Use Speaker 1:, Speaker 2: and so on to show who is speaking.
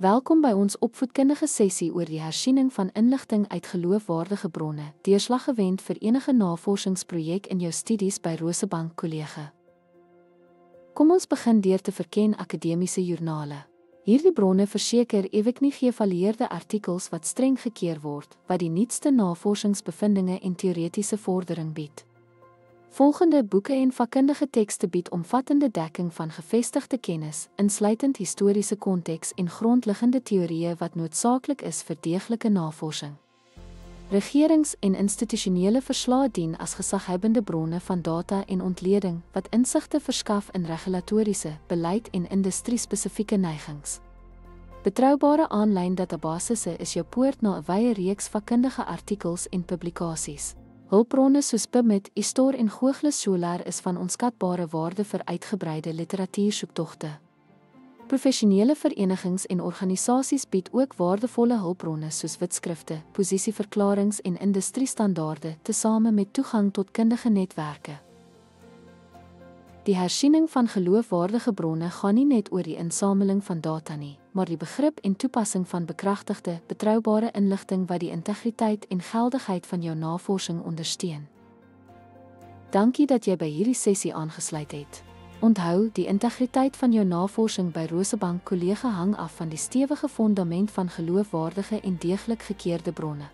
Speaker 1: Welkom by ons opvoedkundige sessie oor die hersiening van inligting uit geloofwaardige bronne, deurslaggewend vir enige navorsingsprojek in jou studies by Rosebank Kollege. Kom ons begin deur te verken akademiese joernale. Hierdie bronne verseker ewig nie geëvalueerde artikels wat streng gekeer word, wat die nuutste navorsingsbevindinge en teoretiese vordering bied. Volgende boeke en vakkundige tekste bied omvattende dekking van gevestigde kennis, insluitend historiese konteks en grondliggende teorieë wat noodsaaklik is vir deeglike navorsing. Regerings- en institusionele verslae dien as gesaghebbende bronne van data en ontleding wat insigte verskaf in regulatoriese, beleid en industrie-spesifieke neigings. Betroubare aanlyn databasisse is jou poort na 'n wye reeks vakkundige artikels en publikasies. Hulpbronne soos PubMed, Istor en Google Scholar is van onskatbare waarde vir uitgebreide literatuursoektogte. Professionele verenigings en organisasies bied ook waardevolle hulpbronne soos wetskrifte, posisieverklarings en industriestandaarde, tesame met toegang tot kundige netwerke. Die hersiening van geloofwaardige bronne gaan nie net oor die insameling van data nie, maar die begrip en toepassing van bekragtigde, betroubare inligting wat die integriteit en geldigheid van jou navorsing ondersteun. Dankie dat jy by hierdie sessie aangesluit het. Onthou, die integriteit van jou navorsing by Rosebank Kollege hang af van die stewige fondament van geloofwaardige en deeglik gekeerde bronne.